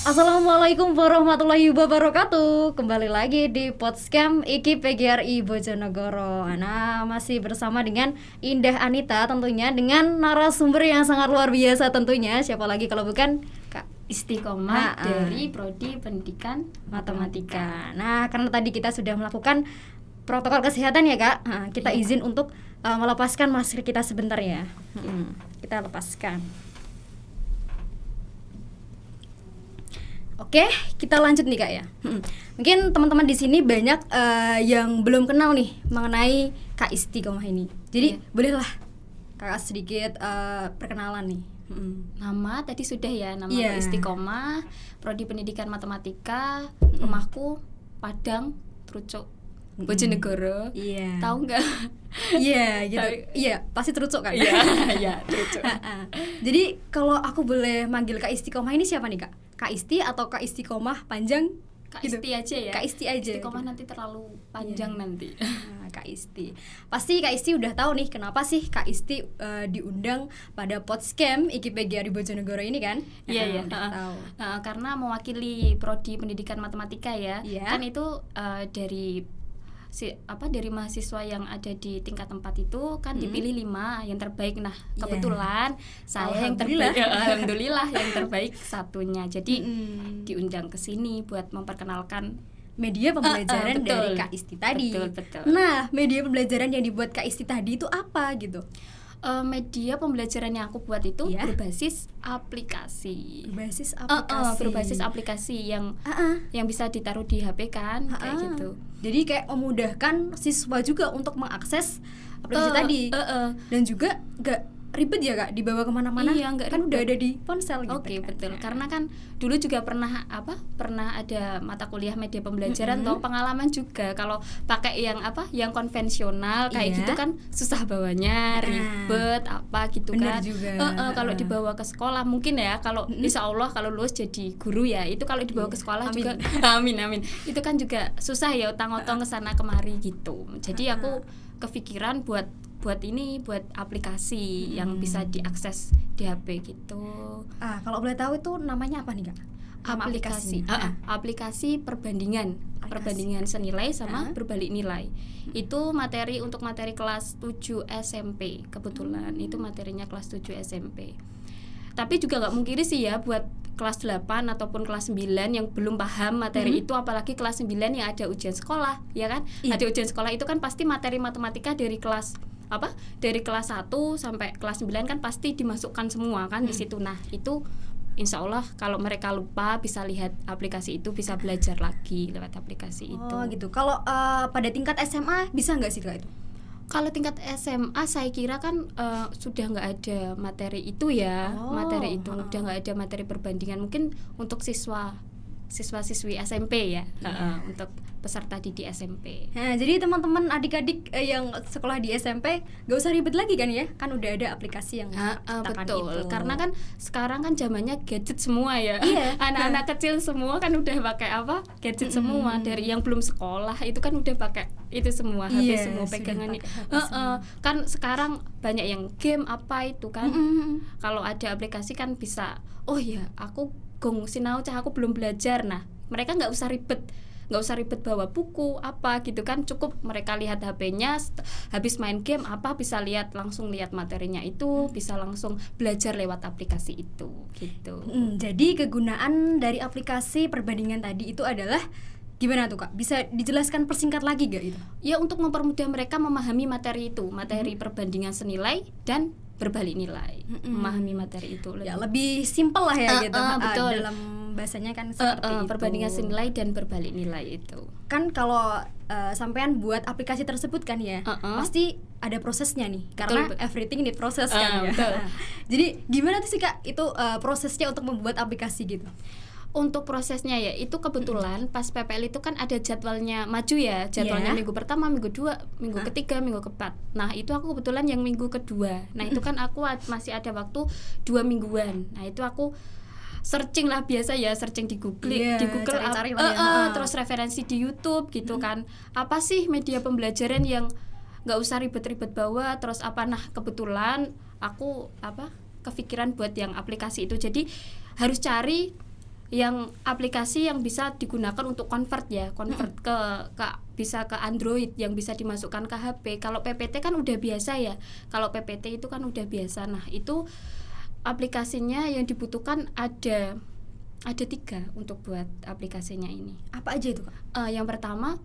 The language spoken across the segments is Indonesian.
Assalamualaikum warahmatullahi wabarakatuh. Kembali lagi di Podscam IKI PGRI Bojonegoro. Nah, masih bersama dengan Indah Anita tentunya, dengan narasumber yang sangat luar biasa tentunya. Siapa lagi kalau bukan Kak Istiqomah dari Prodi Pendidikan Matematika. Nah, karena tadi kita sudah melakukan protokol kesehatan ya Kak, kita izin untuk melepaskan masker kita sebentar ya. Kita lepaskan. Oke, kita lanjut nih Kak ya. Mungkin teman-teman di sini banyak yang belum kenal nih mengenai Kak Istiqomah ini. Jadi bolehlah Kakak sedikit perkenalan nih. Nama tadi sudah ya, nama Istiqomah, Prodi Pendidikan Matematika, rumahku Padang, Trucuk, Bojonegoro. Tahu nggak? Iya, gitu. Iya, pasti Trucuk kan? Iya, Trucuk. Jadi kalau aku boleh manggil Kak Istiqomah ini siapa nih Kak? Kak Isti atau Kak Istiqomah panjang? Kak Isti aja ya. Kak Isti aja. Istiqomah nanti terlalu panjang nanti. Kak Isti. Pasti Kak Isti udah tahu nih kenapa sih Kak Isti diundang pada Podscam IKI PGRI Bojonegoro ini kan? Iya. Tahu. Karena mewakili Prodi Pendidikan Matematika ya. Kan itu dari mahasiswa yang ada di tingkat 4 itu kan dipilih 5 yang terbaik. Nah, kebetulan saya yang terbaik. Alhamdulillah yang terbaik satunya. Jadi diundang ke sini buat memperkenalkan media pembelajaran dari Kak Isti tadi. Betul. Nah, media pembelajaran yang dibuat Kak Isti tadi itu apa gitu? Media pembelajaran yang aku buat itu berbasis aplikasi. Berbasis aplikasi yang bisa ditaruh di HP kan, kayak gitu. Jadi kayak memudahkan siswa juga untuk mengakses aplikasi tadi. Dan juga gak ribet ya Kak, dibawa kemana-mana. Iya, kan udah ada di ponsel gitu. Oke, betul. Karena kan dulu juga pernah ada mata kuliah media pembelajaran atau pengalaman juga kalau pakai yang konvensional kayak gitu kan susah bawanya, ribet gitu. Bener kan. Juga. Kalau dibawa ke sekolah mungkin ya, kalau insya Allah kalau lulus jadi guru ya, itu kalau dibawa ke sekolah juga amin. Itu kan juga susah ya, utang-utang ke sana kemari gitu. Jadi aku kepikiran buat aplikasi yang bisa diakses di HP gitu. Kalau boleh tahu itu namanya apa nih Kak? Aplikasi perbandingan senilai sama berbalik nilai. Itu untuk materi kelas 7 SMP kebetulan. Itu materinya kelas 7 SMP. Tapi juga nggak mungkin sih ya buat kelas 8 ataupun kelas 9 yang belum paham materi itu, apalagi kelas 9 yang ada ujian sekolah, ya kan? Ada ujian sekolah itu kan pasti materi matematika dari kelas 1 sampai kelas 9 kan pasti dimasukkan semua kan di situ. Nah, itu insya Allah kalau mereka lupa bisa lihat aplikasi itu, bisa belajar lagi lewat aplikasi itu. Oh gitu. Kalau pada tingkat SMA bisa nggak sih Kak itu? Kalau tingkat SMA saya kira kan sudah nggak ada materi itu ya, udah nggak ada materi perbandingan. Mungkin untuk siswa-siswi SMP ya, untuk peserta didik SMP. Nah, jadi teman-teman adik-adik yang sekolah di SMP gak usah ribet lagi kan ya, kan udah ada aplikasi yang betul itu. Karena kan sekarang kan zamannya gadget semua ya. Anak-anak kecil semua kan udah pakai gadget semua. Dari yang belum sekolah itu kan udah pakai itu semua, HP semua pegangannya. Kan sekarang banyak yang game itu kan. Kalau ada aplikasi kan bisa, oh ya aku gong sinau aku belum belajar. Nah, mereka nggak usah ribet bawa buku gitu kan, cukup mereka lihat HP-nya, habis main game bisa langsung lihat materinya itu, bisa langsung belajar lewat aplikasi itu gitu. Jadi kegunaan dari aplikasi perbandingan tadi itu adalah gimana tuh Kak? Bisa dijelaskan persingkat lagi gak itu? Ya, untuk mempermudah mereka memahami materi itu, materi perbandingan senilai dan berbalik nilai. Memahami materi itu lebih simpel lah ya gitu. Betul. Dalam bahasanya kan seperti itu. Perbandingan senilai dan berbalik nilai itu. Kan kalau sampean buat aplikasi tersebut kan ya, pasti ada prosesnya nih. Karena everything need proses kan ya. Jadi gimana tuh sih Kak itu prosesnya untuk membuat aplikasi gitu? Untuk prosesnya ya, itu kebetulan pas PPL itu kan ada jadwalnya maju ya, jadwalnya minggu pertama, minggu 2, minggu ketiga, minggu keempat. Nah, itu aku kebetulan yang minggu kedua. Nah, itu kan aku masih ada waktu 2 mingguan. Nah, itu aku searching lah, biasa ya, searching di Google, cari-cari terus referensi di YouTube gitu kan. Apa sih media pembelajaran yang nggak usah ribet-ribet bawa, terus nah kebetulan aku kepikiran buat yang aplikasi itu. Jadi harus cari yang aplikasi yang bisa digunakan untuk convert ke bisa ke Android yang bisa dimasukkan ke HP. Kalau PPT kan udah biasa ya. Kalau PPT itu kan udah biasa. Nah, itu aplikasinya yang dibutuhkan ada 3 untuk buat aplikasinya ini. Apa aja itu, Kak? Yang pertama,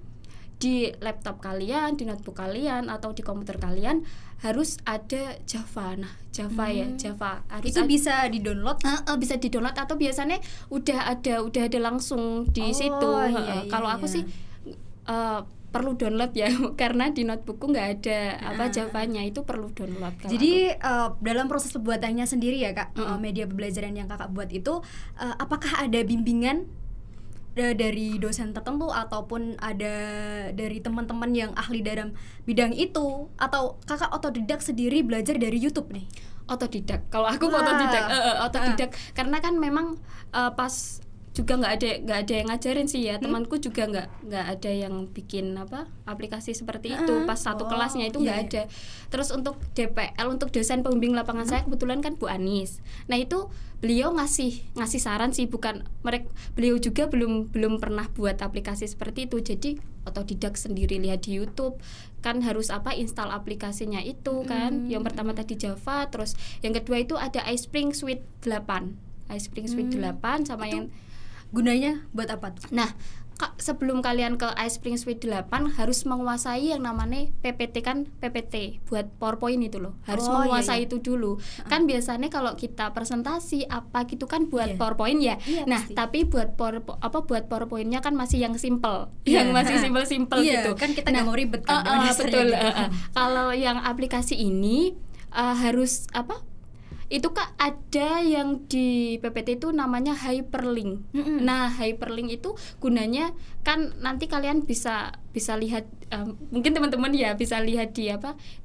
di laptop kalian, di notebook kalian, atau di komputer kalian harus ada Java. Nah, Java Java harus itu bisa di-download? Bisa di-download atau biasanya udah ada langsung di situ. Kalau aku sih perlu download ya karena di notebookku nggak ada Javanya, itu perlu download. Jadi dalam proses pembuatannya sendiri ya, Kak, media pembelajaran yang Kakak buat itu apakah ada bimbingan dari dosen tertentu ataupun ada dari teman-teman yang ahli dalam bidang itu, atau Kakak otodidak sendiri belajar dari YouTube nih? Otodidak. Kalau aku otodidak karena kan memang pas juga nggak ada yang ngajarin sih ya. Temanku juga nggak ada yang bikin aplikasi seperti itu pas satu kelasnya itu nggak ada. Terus untuk DPL, untuk dosen pembimbing lapangan saya kebetulan kan Bu Anis. Nah, itu beliau ngasih saran sih, beliau juga belum pernah buat aplikasi seperti itu. Jadi otodidak sendiri, lihat di YouTube kan harus install aplikasinya itu kan. Yang pertama tadi Java, terus yang kedua itu ada iSpring Suite 8 sama itu yang gunanya buat apa tuh? Nah, sebelum kalian ke iSpring Suite 8 harus menguasai yang namanya PPT buat PowerPoint itu loint harus menguasai itu dulu. Kan biasanya kalau kita presentasi apa gitu kan buat PowerPoint ya. Nah, pasti. Tapi buat PowerPoint-nya kan masih yang simple, yang masih simple gitu. Kan kita nggak mau ribet kan. Betul. Gitu. Kalau yang aplikasi ini harus itu Kak, ada yang di PPT itu namanya hyperlink. Nah, hyperlink itu gunanya kan nanti kalian bisa lihat, mungkin teman-teman ya bisa lihat di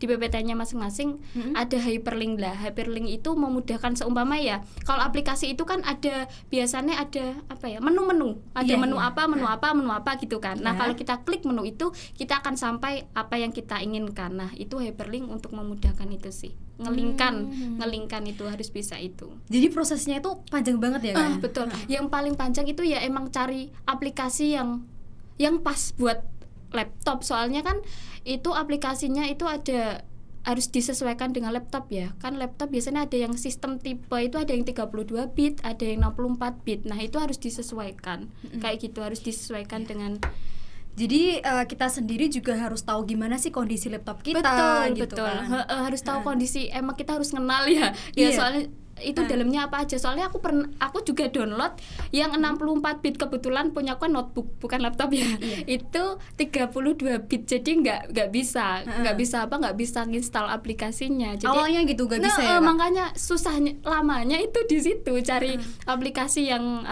PPT-nya masing-masing ada hyperlink lah. Hyperlink itu memudahkan, seumpama ya kalau aplikasi itu kan ada biasanya ada menu-menu, ada menu apa gitu kan. Nah, kalau kita klik menu itu kita akan sampai apa yang kita inginkan. Nah, itu hyperlink untuk memudahkan itu sih. Ngelingkan itu harus bisa itu. Jadi prosesnya itu panjang banget ya kan? Betul. Yang paling panjang itu ya emang cari aplikasi yang pas buat laptop. Soalnya kan itu aplikasinya itu harus disesuaikan dengan laptop ya. Kan laptop biasanya ada yang sistem tipe itu ada yang 32 bit, ada yang 64 bit. Nah, itu harus disesuaikan. Kayak gitu, harus disesuaikan dengan. Jadi kita sendiri juga harus tahu gimana sih kondisi laptop kita. Betul. Kan? Harus tahu kondisi, emang kita harus kenal ya. Soalnya itu dalamnya apa aja. Soalnya aku juga download yang 64 bit, kebetulan punya aku notebook bukan laptop ya. Itu 32 bit. Jadi nggak bisa install aplikasinya. Jadi awalnya gitu nggak bisa ya, Kak? Makanya susahnya lamanya itu di situ cari aplikasi yang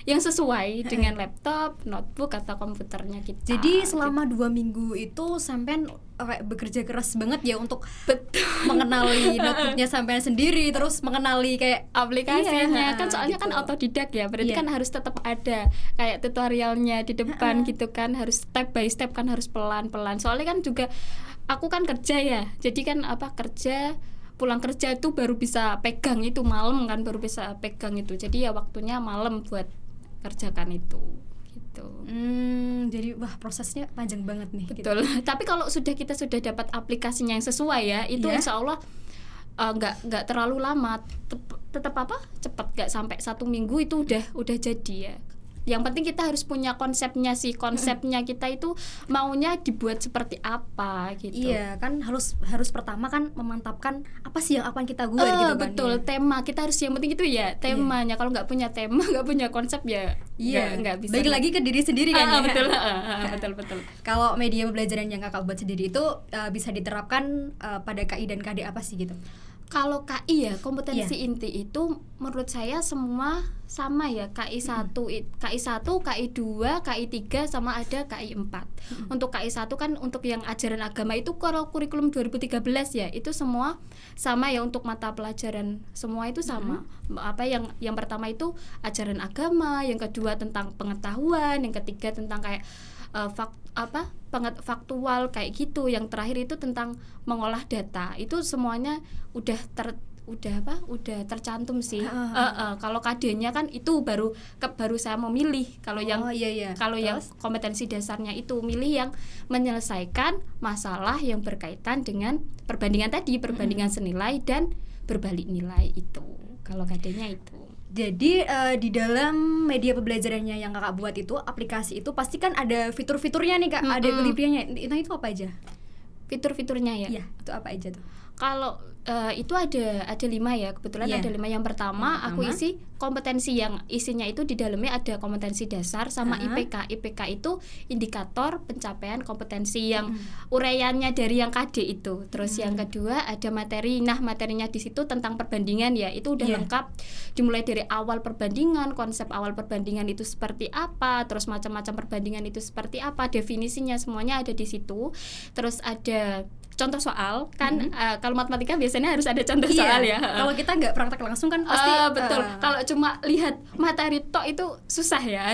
yang sesuai dengan laptop, notebook atau komputernya kita. Jadi selama 2 minggu itu sampean bekerja keras banget ya untuk mengenali notebooknya sampean sendiri, terus mengenali kayak aplikasinya. Kan soalnya gitu. Kan otodidak ya, berarti kan harus tetap ada kayak tutorialnya di depan gitu kan, harus step by step kan, harus pelan-pelan. Soalnya kan juga aku kan kerja ya, jadi kan pulang kerja itu baru bisa pegang itu malam kan, baru bisa pegang itu. Jadi ya waktunya malam buat kerjakan itu gitu. Jadi prosesnya panjang banget nih. Betul. Gitu. Tapi kalau kita sudah dapat aplikasinya yang sesuai ya, itu insya Allah nggak terlalu lama, tetap cepat, nggak sampai 1 minggu itu udah jadi ya. Yang penting kita harus punya konsepnya sih. Konsepnya kita itu maunya dibuat seperti apa gitu. Iya, kan harus pertama kan memantapkan apa sih yang akan kita buat gitu kan. Betul, ya. Tema kita harus, yang penting itu ya temanya. Kalau nggak punya tema, nggak punya konsep ya nggak bisa. Balik lagi ke diri sendiri kan. Betul. Kalau media pembelajaran yang Kakak buat sendiri itu bisa diterapkan pada KI dan KD apa sih gitu? Kalau KI ya, kompetensi inti itu menurut saya semua sama ya. KI 1, KI 2, KI 3 sama ada KI 4. Untuk KI 1 kan untuk yang ajaran agama itu, kalau kurikulum 2013 ya, itu semua sama ya, untuk mata pelajaran semua itu sama. Yang pertama itu ajaran agama, yang kedua tentang pengetahuan, yang ketiga tentang kayak faktual kayak gitu, yang terakhir itu tentang mengolah data. Itu semuanya udah udah tercantum sih. Kalau KD-nya kan itu baru saya memilih. Kalau yang kalau yang kompetensi dasarnya itu milih yang menyelesaikan masalah yang berkaitan dengan perbandingan tadi, perbandingan senilai dan berbalik nilai itu. Kalau KD-nya itu. Jadi di dalam media pembelajarannya yang kakak buat itu, aplikasi itu pasti kan ada fitur-fiturnya nih kak, ada kelebihannya. Itu apa aja? Fitur-fiturnya ya? Iya, itu apa aja tuh? Kalau itu ada 5 ya, kebetulan ada 5. Yang pertama aku isi kompetensi yang isinya itu di dalamnya ada kompetensi dasar sama IPK. IPK itu indikator pencapaian kompetensi yang uraiannya dari yang KD itu. Terus yang kedua ada materi. Nah, materinya di situ tentang perbandingan ya. Itu udah lengkap. Dimulai dari awal perbandingan, konsep awal perbandingan itu seperti apa, terus macam-macam perbandingan itu seperti apa, definisinya semuanya ada di situ. Terus ada contoh soal kan, kalau matematika biasanya harus ada contoh soal ya. Kalau kita nggak praktek langsung kan pasti betul. Kalau cuma lihat materi tok itu susah ya.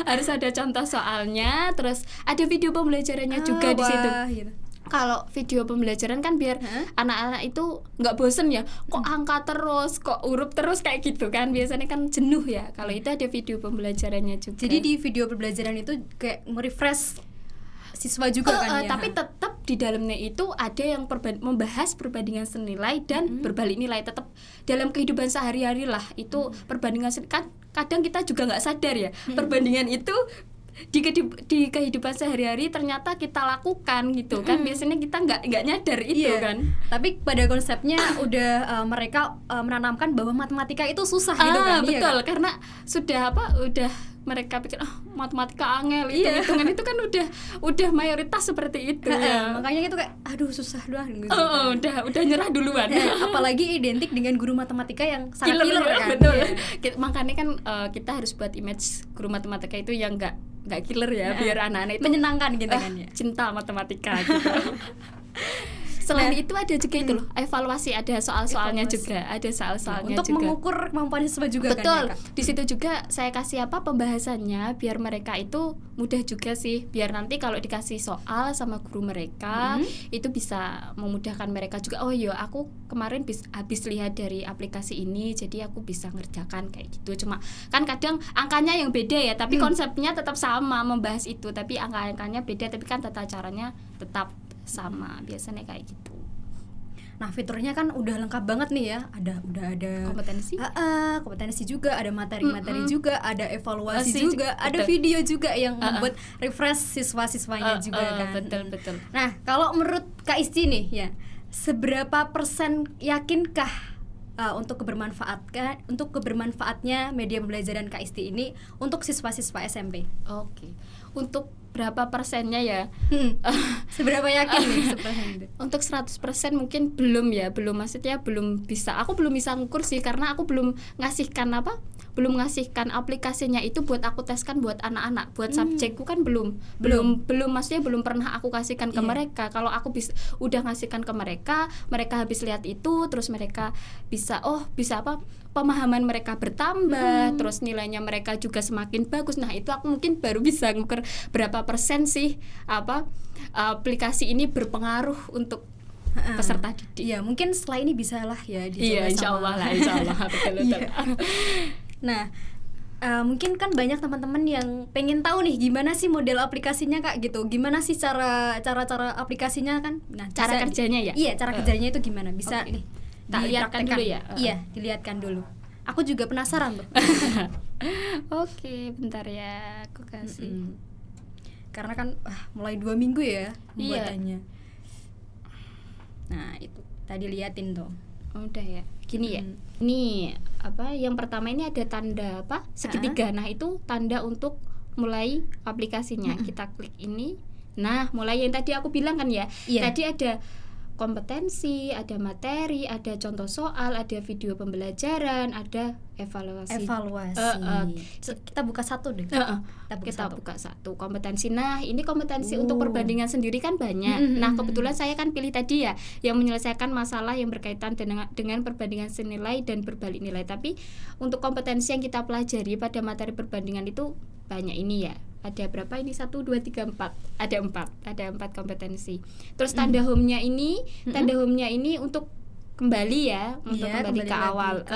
Harus ada contoh soalnya. Terus ada video pembelajarannya juga di situ. Gitu. Kalau video pembelajaran kan biar anak-anak itu nggak bosen ya, kok angka terus, kok huruf terus kayak gitu kan, biasanya kan jenuh ya. Kalau itu ada video pembelajarannya juga. Jadi di video pembelajaran itu kayak nge-refresh siswa juga kan ya. Tapi tetap di dalamnya itu ada yang membahas perbandingan senilai dan berbalik nilai. Tetap dalam kehidupan sehari-hari lah itu perbandingan kan kadang kita juga nggak sadar ya perbandingan itu di kehidupan sehari-hari ternyata kita lakukan gitu kan. Biasanya kita nggak nyadar itu kan. Tapi pada konsepnya udah mereka menanamkan bahwa matematika itu susah gitu kan. Betul, kan? Karena udah mereka pikir matematika angel, hitung-hitungan itu kan udah mayoritas seperti itu ya. Makanya itu kayak aduh susah doang gitu. Udah nyerah duluan. Apalagi identik dengan guru matematika yang sangat killer kan. Betul. Makanya kan kita harus buat image guru matematika itu yang nggak killer ya, biar anak-anak itu menyenangkan gitu kan ya. Cinta matematika gitu. Selain itu ada juga itu loh, evaluasi, ada soal-soalnya juga, ada soal-soalnya untuk juga. mengukur kemampuan siswa juga. Betul. Kan ya, di situ juga saya kasih pembahasannya biar mereka itu mudah juga sih, biar nanti kalau dikasih soal sama guru mereka itu bisa memudahkan mereka juga. Oh iya, aku kemarin habis lihat dari aplikasi ini, jadi aku bisa ngerjakan kayak gitu. Cuma kan kadang angkanya yang beda ya, tapi konsepnya tetap sama, membahas itu, tapi angka-angkanya beda, tapi kan tata caranya tetap sama, biasanya kayak gitu. Nah, fiturnya kan udah lengkap banget nih ya. Udah ada kompetensi juga, ada materi-materi juga, ada evaluasi juga, ada video juga yang membuat refresh siswa-siswanya juga kan. Betul. Nah, kalau menurut Kak Isti nih ya, seberapa persen yakinkah untuk kebermanfaatnya media pembelajaran Kak Isti ini untuk siswa-siswa SMP? Oke. Untuk berapa persennya ya? Seberapa yakin nih? Untuk 100% mungkin belum ya, maksudnya belum bisa. Aku belum bisa ngukur sih karena aku belum ngasihkan aplikasinya itu buat aku teskan buat anak-anak, buat subjekku kan belum maksudnya belum pernah aku kasihkan ke mereka. Kalau aku udah ngasihkan ke mereka habis lihat itu, terus mereka bisa pemahaman mereka bertambah, terus nilainya mereka juga semakin bagus. Nah, itu aku mungkin baru bisa ngukur berapa persen sih aplikasi ini berpengaruh untuk peserta didik. Iya, mungkin setelah ini bisa lah ya dicoba. Iya, insyaallah. Betul. Nah, mungkin kan banyak teman-teman yang pengen tahu nih gimana sih model aplikasinya Kak gitu. Gimana sih cara aplikasinya kan? Nah, cara kerjanya ya? Iya, cara kerjanya itu gimana? Bisa nih. Tak lihatkan dulu ya? Iya, dilihatkan dulu. Aku juga penasaran tuh. Oke, bentar ya, aku kasih. Karena kan mulai 2 minggu ya pembuatannya. Nah, itu tadi liatin tuh. Udah ya. Gini ya. Ini yang pertama ini ada tanda segitiga. Nah, itu tanda untuk mulai aplikasinya. Kita klik ini. Nah, mulai yang tadi aku bilang kan ya. Tadi ada kompetensi, ada materi, ada contoh soal, ada video pembelajaran, ada evaluasi. Kita buka satu deh. Kita buka satu kompetensi. Nah, ini kompetensi untuk perbandingan sendiri kan banyak. Nah, kebetulan saya kan pilih tadi ya yang menyelesaikan masalah yang berkaitan dengan perbandingan senilai dan berbalik nilai. Tapi untuk kompetensi yang kita pelajari pada materi perbandingan itu banyak ini ya. Ada berapa ini? 1, 2, 3, 4. Ada 4 kompetensi. Terus tanda home-nya ini untuk kembali ya, untuk kembali ke awal.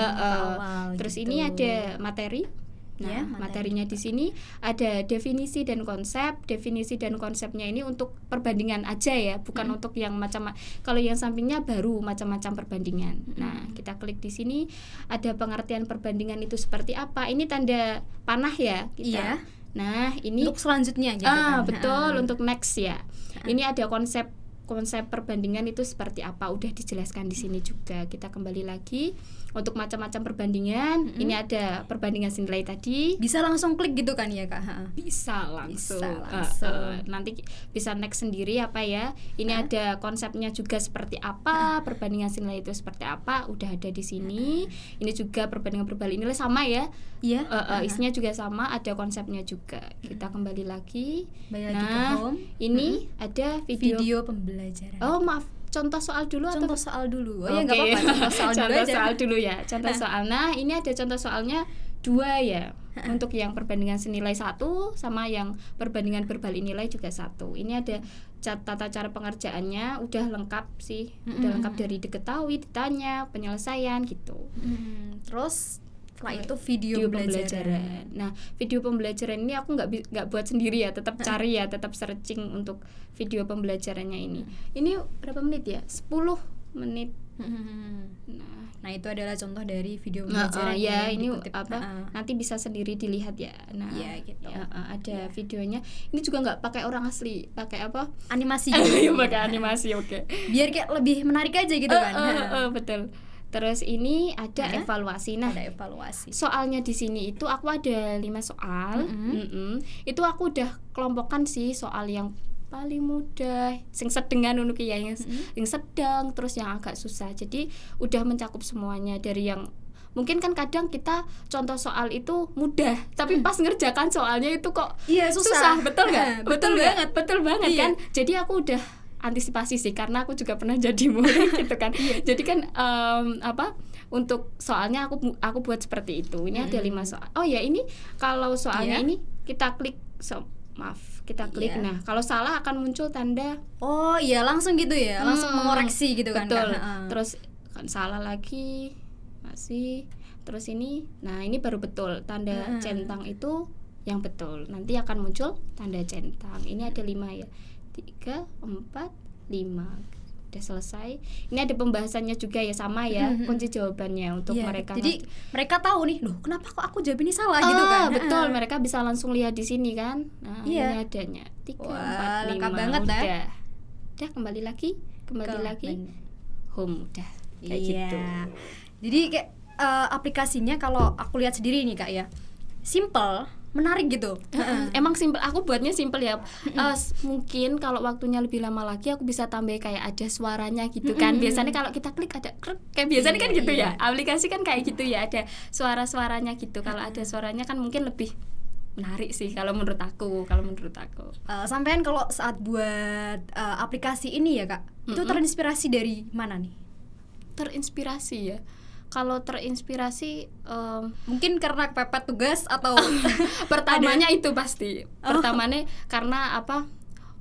Terus gitu. ini ada materi. Nah, materinya di sini ada definisi dan konsep. Definisi dan konsepnya ini untuk perbandingan aja ya, bukan untuk yang macam. Kalau yang sampingnya baru macam-macam perbandingan. Nah, kita klik di sini, ada pengertian perbandingan itu seperti apa. Ini tanda panah ya kita. Nah, ini untuk selanjutnya gitu kan. Betul, untuk next ya. Ini ada konsep perbandingan itu seperti apa, udah dijelaskan di sini juga. Kita kembali lagi untuk macam-macam perbandingan. Ini ada perbandingan nilai tadi. Bisa langsung klik gitu kan ya Kak? Bisa langsung. Nanti bisa next sendiri apa ya. Ini ada konsepnya juga seperti apa, perbandingan nilai itu seperti apa, udah ada di sini. Ini juga perbandingan berbalik nilai sama ya. Iya. Isinya juga sama, ada konsepnya juga. Kita kembali lagi. Ke home. Ini ada video pembelajaran. Oh maaf, contoh soal dulu atau soal dulu? Oh ya nggak apa-apa, contoh soal dulu aja. Soal dulu ya, contoh soal. Nah ini ada contoh soalnya 2 ya. Untuk yang perbandingan senilai 1 sama yang perbandingan berbalik nilai juga 1. Ini ada tata cara pengerjaannya udah lengkap sih, udah lengkap dari diketahui, ditanya, penyelesaian gitu. Terus setelah itu video pembelajaran. Nah, video pembelajaran ini aku nggak buat sendiri ya, tetap cari ya, tetap searching untuk video pembelajarannya ini. Ini berapa menit ya? 10 menit. Nah, itu adalah contoh dari video pembelajaran. Ya, ini nanti bisa sendiri dilihat ya. Nah, gitu. Ada videonya. Ini juga nggak pakai orang asli, pakai apa? Animasi gitu. Pakai animasi, oke. Biar kayak lebih menarik aja gitu kan. Betul. Terus ini ada evaluasi. Nah, ada evaluasi. Soalnya di sini itu aku ada 5 soal. Itu aku udah kelompokkan sih soal yang paling mudah, sing sedengan ngono ki ya, yang sedang, terus yang agak susah. Jadi udah mencakup semuanya, dari yang mungkin kan kadang kita contoh soal itu mudah, tapi pas ngerjakan soalnya itu kok susah. Betul nggak? Betul banget kan. Jadi aku udah antisipasi sih, karena aku juga pernah jadi murid gitu kan. Jadi kan untuk soalnya aku buat seperti itu. Ini ada 5 soal. Oh ya, ini kalau soalnya ini kita klik kita klik. Nah, kalau salah akan muncul tanda. Oh iya, langsung gitu ya, langsung mengoreksi gitu kan. Betul. Terus kan salah lagi, masih. Terus ini, nah ini baru betul, tanda centang itu yang betul. Nanti akan muncul tanda centang. Ini ada 5 ya. 3, 4, 5. Udah selesai. Ini ada pembahasannya juga ya, sama ya, kunci jawabannya untuk mereka. Jadi mereka tahu nih, loh kenapa kok aku jawab ini salah gitu kan. Betul, mereka bisa langsung lihat di sini kan. Nah, ini adanya 3, 4, 5. Lengkap banget udah kembali lagi home, udah kayak gitu. Jadi kayak aplikasinya kalau aku lihat sendiri nih Kak ya, simple, menarik gitu. Emang simple, aku buatnya simple ya. Mungkin kalau waktunya lebih lama lagi aku bisa tambah kayak ada suaranya gitu kan. Biasanya kalau kita klik ada krek, kayak biasanya kan gitu ya. Aplikasi kan kayak gitu ya, ada suara-suaranya gitu. Kalau ada suaranya kan mungkin lebih menarik sih kalau menurut aku. Sampean kalau saat buat aplikasi ini ya Kak, itu terinspirasi dari mana nih? Terinspirasi ya. Kalau terinspirasi mungkin karena kepepet tugas atau pertamanya itu pasti. Pertamanya karena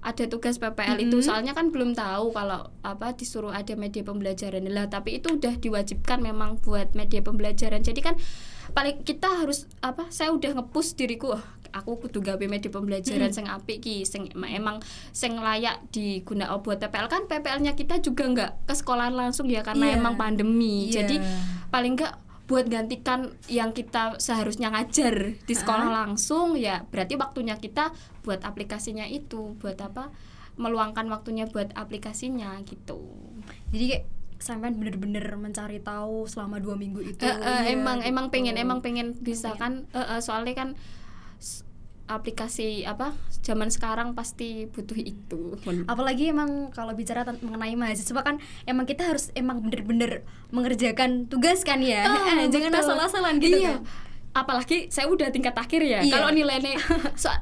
ada tugas PPL itu, soalnya kan belum tahu kalau disuruh ada media pembelajaran lah, tapi itu udah diwajibkan memang buat media pembelajaran. Jadi kan paling kita harus saya udah nge-push diriku, aku kudu gawe media pembelajaran sing apik ki, sing emang sing layak digunakan buat PPL. Kan PPL-nya kita juga nggak ke sekolahan langsung ya, karena emang pandemi. Jadi paling nggak buat gantikan yang kita seharusnya ngajar di sekolah langsung ya, berarti waktunya kita buat aplikasinya itu, buat meluangkan waktunya buat aplikasinya gitu. Jadi kayak sampean bener-bener mencari tahu selama 2 minggu itu. Emang pengen bisa kan, soalnya kan aplikasi zaman sekarang pasti butuh itu. Apalagi emang kalau bicara mengenai mahasiswa kan emang kita harus bener-bener mengerjakan tugas kan ya. Jangan asal-asalan gitu kan. Apalagi saya udah tingkat akhir ya. Kalau nilainya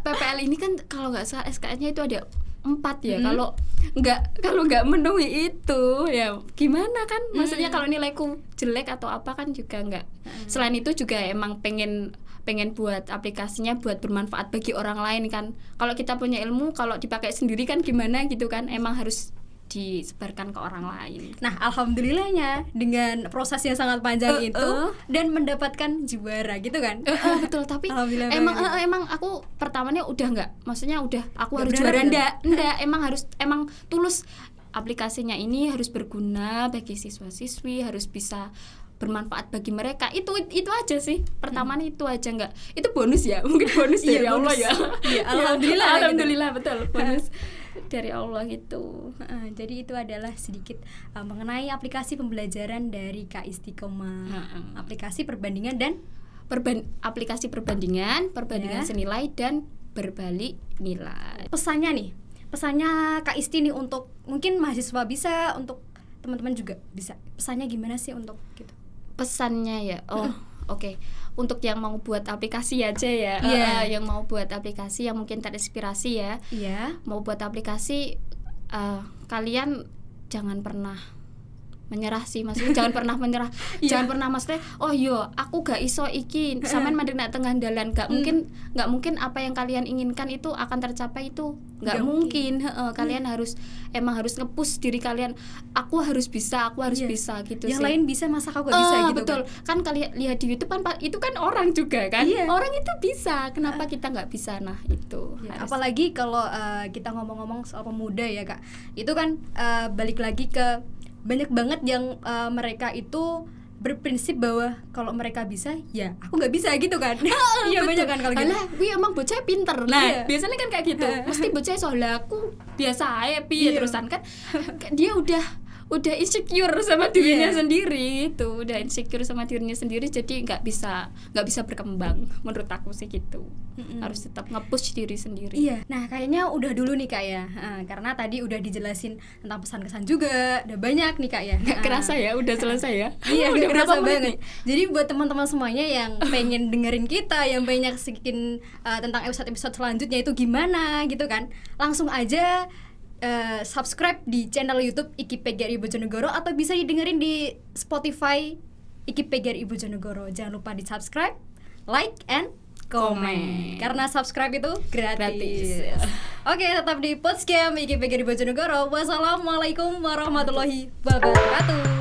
PPL ini kan kalau nggak salah SKS-nya itu ada 4 ya. Kalau nggak memenuhi itu ya gimana kan? Maksudnya kalau nilaiku jelek atau apa kan juga nggak. Selain itu juga emang pengen buat aplikasinya buat bermanfaat bagi orang lain kan. Kalau kita punya ilmu, kalau dipakai sendiri kan gimana gitu kan. Emang harus disebarkan ke orang lain. Nah, alhamdulillahnya dengan proses yang sangat panjang itu dan mendapatkan juara gitu kan. Betul, tapi emang aku pertamanya udah nggak, maksudnya udah aku harus juara enggak, emang tulus aplikasinya ini harus berguna bagi siswa-siswi, harus bisa bermanfaat bagi mereka. Itu aja sih. Pertamanya itu aja, enggak. Itu bonus ya, mungkin bonus dari Allah ya. Iya, alhamdulillah gitu. Betul, bonus dari Allah gitu. Jadi itu adalah sedikit mengenai aplikasi pembelajaran dari Kak Istiqomah. Aplikasi perbandingan dan aplikasi perbandingan senilai dan berbalik nilai. Pesannya Kak Isti nih untuk mungkin mahasiswa bisa, untuk teman-teman juga bisa. Pesannya gimana sih untuk gitu? Pesannya ya, oke. Untuk yang mau buat aplikasi aja ya, yang mau buat aplikasi yang mungkin terinspirasi ya, mau buat aplikasi, kalian jangan pernah menyerah sih, maksudnya jangan pernah menyerah, jangan pernah maksudnya aku gak iso iki sampean mandek nak tengah dalan, gak mungkin apa yang kalian inginkan itu akan tercapai, itu gak mungkin. Kalian harus nge-push diri kalian, aku harus bisa gitu yang sih. Lain bisa, masa aku gak bisa gitu. Betul kan kalian lihat di YouTube kan, itu kan orang juga kan, orang itu bisa, kenapa kita nggak bisa? Nah itu apalagi kalau kita ngomong-ngomong soal pemuda ya Kak, itu kan balik lagi ke banyak banget yang mereka itu berprinsip bahwa kalau mereka bisa, ya aku nggak bisa gitu kan. Iya, banyak kan kalau gitu. Alah, emang bocah pinter. Nah, biasanya kan kayak gitu. Mesti bocah soalnya aku biasa aja terusan kan. Dia udah insecure sama dirinya sendiri, itu udah insecure sama dirinya sendiri, jadi nggak bisa berkembang. Menurut aku sih gitu. Harus tetap nge-push diri sendiri. Nah kayaknya udah dulu nih Kak ya, karena tadi udah dijelasin tentang pesan-kesan juga, udah banyak nih Kak ya. Nggak kerasa ya, udah selesai ya. Iya, udah kerasa banget. Jadi buat teman-teman semuanya yang pengen dengerin kita, yang pengen nyaksiin tentang episode-episode selanjutnya itu gimana gitu kan, langsung aja subscribe di channel YouTube IKIP PGRI Bojonegoro, atau bisa didengerin di Spotify IKIP PGRI Bojonegoro. Jangan lupa di subscribe, like, and comment. Karena subscribe itu gratis. Oke, tetap di Podcast IKIP PGRI Bojonegoro. Wassalamualaikum warahmatullahi wabarakatuh.